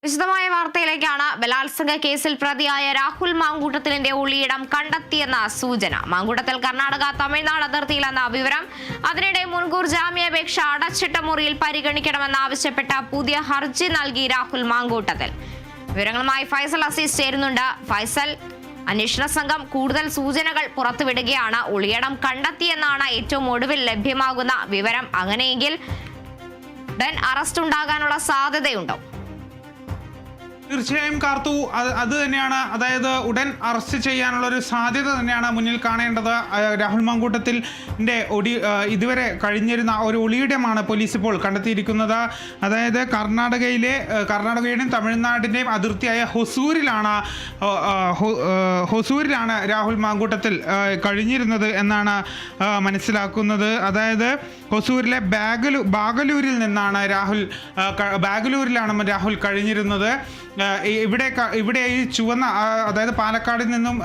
വിശദമായ വാർത്തയിലേക്കാണ്. ബലാത്സംഗ കേസിൽ പ്രതിയായ രാഹുൽ മാങ്കൂട്ടത്തിലിന്റെ ഒളിയിടം കണ്ടെത്തിയെന്ന സൂചന. മാങ്കൂട്ടത്തിൽ കർണാടക തമിഴ്നാട് അതിർത്തിയിലെന്ന വിവരം. അതിനിടെ മുൻകൂർ ജാമ്യാപേക്ഷ അടച്ചിട്ട മുറിയിൽ പരിഗണിക്കണമെന്നാവശ്യപ്പെട്ട പുതിയ ഹർജി നൽകി രാഹുൽ മാങ്കൂട്ടത്തിൽ. വിവരങ്ങളുമായി ഫൈസൽ അസീസ് ചേരുന്നുണ്ട്. ഫൈസൽ, അന്വേഷണ സംഘം കൂടുതൽ സൂചനകൾ പുറത്തുവിടുകയാണ്. ഒളിയിടം കണ്ടെത്തിയെന്നാണ് ഏറ്റവും ഒടുവിൽ ലഭ്യമാകുന്ന വിവരം. അങ്ങനെയെങ്കിൽ ഉടൻ അറസ്റ്റ് ഉണ്ടാകാനുള്ള സാധ്യതയുണ്ടോ? തീർച്ചയായും കാർത്തു, അത് തന്നെയാണ്. അതായത് ഉടൻ അറസ്റ്റ് ചെയ്യാനുള്ള ഒരു സാധ്യത തന്നെയാണ് മുന്നിൽ കാണേണ്ടത്. രാഹുൽ മാങ്കൂട്ടത്തിൻ്റെ ഇതുവരെ കഴിഞ്ഞിരുന്ന ഒരു ഒളിയിടമാണ് പോലീസ് ഇപ്പോൾ കണ്ടെത്തിയിരിക്കുന്നത്. അതായത് കർണാടകയുടെയും തമിഴ്നാടിൻ്റെയും അതിർത്തിയായ ഹൊസൂരിലാണ് രാഹുൽ മാങ്കൂട്ടത്തിൽ കഴിഞ്ഞിരുന്നത് എന്നാണ് മനസ്സിലാക്കുന്നത്. അതായത് ഹൊസൂരിലെ ബാഗലൂരിൽ നിന്നാണ് രാഹുൽ കഴിഞ്ഞിരുന്നത്. ഇവിടെ ഈ ചുവന്ന, അതായത് പാലക്കാടിൽ നിന്നും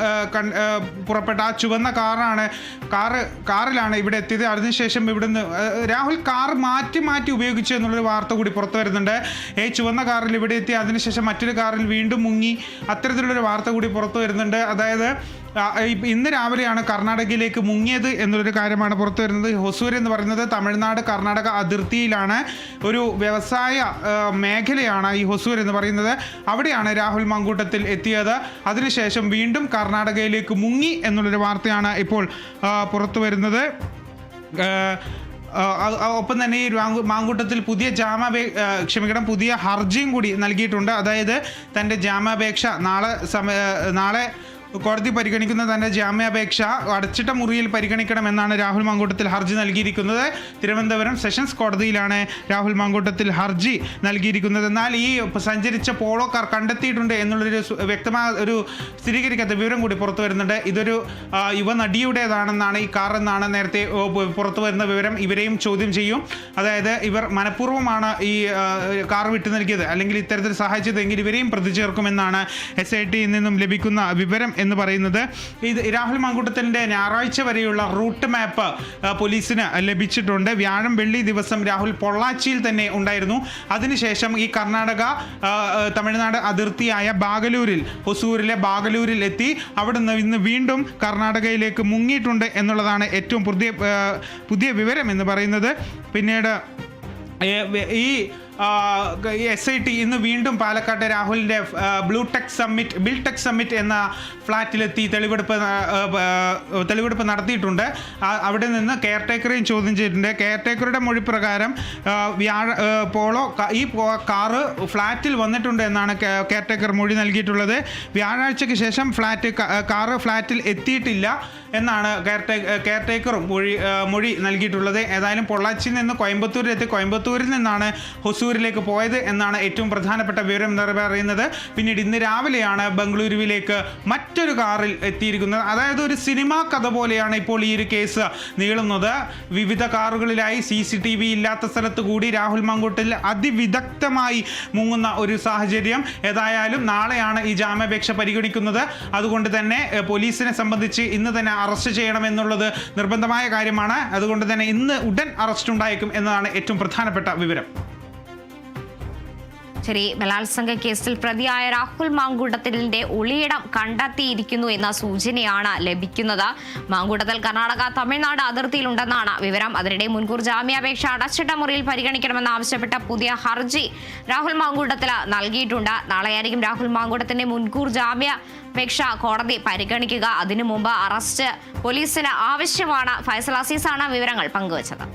പുറപ്പെട്ട ആ ചുവന്ന കാറിലാണ് ഇവിടെ എത്തിയത്. അതിനുശേഷം ഇവിടുന്ന് രാഹുൽ കാർ മാറ്റി ഉപയോഗിച്ചു എന്നുള്ളൊരു വാർത്ത കൂടി പുറത്തു വരുന്നുണ്ട്. ഈ ചുവന്ന കാറിൽ ഇവിടെ എത്തി, അതിനുശേഷം മറ്റൊരു കാറിൽ വീണ്ടും മുങ്ങി, അത്തരത്തിലുള്ളൊരു വാർത്ത കൂടി പുറത്തു വരുന്നുണ്ട്. അതായത് ഇന്ന് രാവിലെയാണ് കർണാടകയിലേക്ക് മുങ്ങിയത് എന്നുള്ളൊരു കാര്യമാണ് പുറത്തു വരുന്നത്. ഹൊസൂർ എന്ന് പറയുന്നത് തമിഴ്നാട് കർണാടക അതിർത്തിയിലാണ്, ഒരു വ്യവസായ മേഖലയാണ് ഈ ഹൊസൂർ എന്ന് പറയുന്നത്. അവിടെയാണ് രാഹുൽ മാങ്കൂട്ടത്തിൽ എത്തിയത്. അതിനുശേഷം വീണ്ടും കർണാടകയിലേക്ക് മുങ്ങി എന്നുള്ളൊരു വാർത്തയാണ് ഇപ്പോൾ പുറത്തു വരുന്നത്. ഒപ്പം തന്നെ ഈ മാങ്കൂട്ടത്തിൽ പുതിയ ഹർജിയും കൂടി നൽകിയിട്ടുണ്ട്. അതായത് തൻ്റെ ജാമ്യാപേക്ഷ നാളെ കോടതി പരിഗണിക്കുന്ന തൻ്റെ ജാമ്യാപേക്ഷ അടച്ചിട്ട മുറിയിൽ പരിഗണിക്കണമെന്നാണ് രാഹുൽ മാങ്കൂട്ടത്തിൽ ഹർജി നൽകിയിരിക്കുന്നത്. തിരുവനന്തപുരം സെഷൻസ് കോടതിയിലാണ് രാഹുൽ മാങ്കൂട്ടത്തിൽ ഹർജി നൽകിയിരിക്കുന്നത്. എന്നാൽ ഈ സഞ്ചരിച്ച പോളോ കാർ കണ്ടെത്തിയിട്ടുണ്ട് എന്നുള്ളൊരു വ്യക്തമായ ഒരു സ്ഥിരീകരിക്കാത്ത വിവരം കൂടി പുറത്തു വരുന്നുണ്ട്. ഇതൊരു യുവനടിയുടേതാണെന്നാണ് ഈ കാർ എന്നാണ് നേരത്തെ പുറത്തു വരുന്ന വിവരം. ഇവരെയും ചോദ്യം ചെയ്യും. അതായത് ഇവർ മനഃപൂർവ്വമാണ് ഈ കാർ വിട്ടു നൽകിയത്, അല്ലെങ്കിൽ ഇത്തരത്തിൽ സഹായിച്ചതെങ്കിൽ ഇവരെയും പ്രതി ചേർക്കുമെന്നാണ് SITയിൽ നിന്നും ലഭിക്കുന്ന വിവരം എന്ന് പറയുന്നത്. ഇത് രാഹുൽ മാങ്കൂട്ടത്തിൻ്റെ ഞായറാഴ്ച വരെയുള്ള റൂട്ട് മാപ്പ് പോലീസിന് ലഭിച്ചിട്ടുണ്ട്. വ്യാഴം വെള്ളി ദിവസം രാഹുൽ പൊള്ളാച്ചിയിൽ തന്നെ ഉണ്ടായിരുന്നു. അതിനുശേഷം ഈ തമിഴ്നാട് അതിർത്തിയായ ഹൊസൂരിലെ ബാഗലൂരിൽ എത്തി. അവിടുന്ന് ഇന്ന് വീണ്ടും കർണാടകയിലേക്ക് മുങ്ങിയിട്ടുണ്ട് എന്നുള്ളതാണ് ഏറ്റവും പുതിയ വിവരം എന്ന് പറയുന്നത്. പിന്നീട് ഈ SIT ഇന്ന് വീണ്ടും പാലക്കാട്ടെ രാഹുലിൻ്റെ ബിൽടെക് സമ്മിറ്റ് എന്ന ഫ്ലാറ്റിലെത്തി തെളിവെടുപ്പ് നടത്തിയിട്ടുണ്ട്. അവിടെ നിന്ന് കെയർടേക്കറെയും ചോദ്യം ചെയ്തിട്ടുണ്ട്. കെയർടേക്കറുടെ മൊഴി പ്രകാരം ഈ കാറ് ഫ്ലാറ്റിൽ വന്നിട്ടുണ്ട് എന്നാണ് കെയർടേക്കർ മൊഴി നൽകിയിട്ടുള്ളത്. വ്യാഴാഴ്ചയ്ക്ക് ശേഷം കാറ് ഫ്ലാറ്റിൽ എത്തിയിട്ടില്ല എന്നാണ് കെയർടേക്കറും മൊഴി നൽകിയിട്ടുള്ളത്. ഏതായാലും പൊള്ളാച്ചിയിൽ നിന്ന് കോയമ്പത്തൂരിൽ നിന്നാണ് ഹൊസൂരിലേക്ക് പോയത് എന്നാണ് ഏറ്റവും പ്രധാനപ്പെട്ട വിവരം എന്ന് പറയുന്നത്. പിന്നീട് ഇന്ന് രാവിലെയാണ് ബംഗളൂരുവിലേക്ക് മറ്റൊരു കാറിൽ എത്തിയിരിക്കുന്നത്. അതായത് ഒരു സിനിമാ കഥ പോലെയാണ് ഇപ്പോൾ ഈ ഒരു കേസ് നീളുന്നത്. വിവിധ കാറുകളിലായി CCTV ഇല്ലാത്ത സ്ഥലത്ത് കൂടി രാഹുൽ മാങ്കൂട്ടത്തിൽ അതിവിദഗ്ധമായി മുങ്ങുന്ന ഒരു സാഹചര്യം. ഏതായാലും നാളെയാണ് ഈ ജാമ്യാപേക്ഷ പരിഗണിക്കുന്നത്. അതുകൊണ്ട് തന്നെ പോലീസിനെ സംബന്ധിച്ച് ഇന്ന് തന്നെ അറസ്റ്റ് ചെയ്യണമെന്നുള്ളത് നിർബന്ധമായ കാര്യമാണ്. അതുകൊണ്ട് തന്നെ ഇന്ന് ഉടൻ അറസ്റ്റ് ഉണ്ടായേക്കും എന്നതാണ് ഏറ്റവും പ്രധാനപ്പെട്ട വിവരം. ശരി, ബലാത്സംഗ കേസിൽ പ്രതിയായ രാഹുൽ മാങ്കൂട്ടത്തിലിന്റെ ഒളിയിടം കണ്ടെത്തിയിരിക്കുന്നു എന്ന സൂചനയാണ് ലഭിക്കുന്നത്. മാങ്കൂട്ടത്തിൽ കർണാടക തമിഴ്നാട് അതിർത്തിയിലുണ്ടെന്നാണ് വിവരം. അതിനിടെ മുൻകൂർ ജാമ്യാപേക്ഷ അടച്ചിട്ട മുറിയിൽ പരിഗണിക്കണമെന്നാവശ്യപ്പെട്ട പുതിയ ഹർജി രാഹുൽ മാങ്കൂട്ടത്തിൽ നൽകിയിട്ടുണ്ട്. നാളെയായിരിക്കും രാഹുൽ മാങ്കൂട്ടത്തിന്റെ മുൻകൂർ ജാമ്യാപേക്ഷ കോടതി പരിഗണിക്കുക. അതിനു മുമ്പ് അറസ്റ്റ് പോലീസിന് ആവശ്യമാണ്. ഫൈസൽ അസീസാണ് വിവരങ്ങൾ പങ്കുവച്ചത്.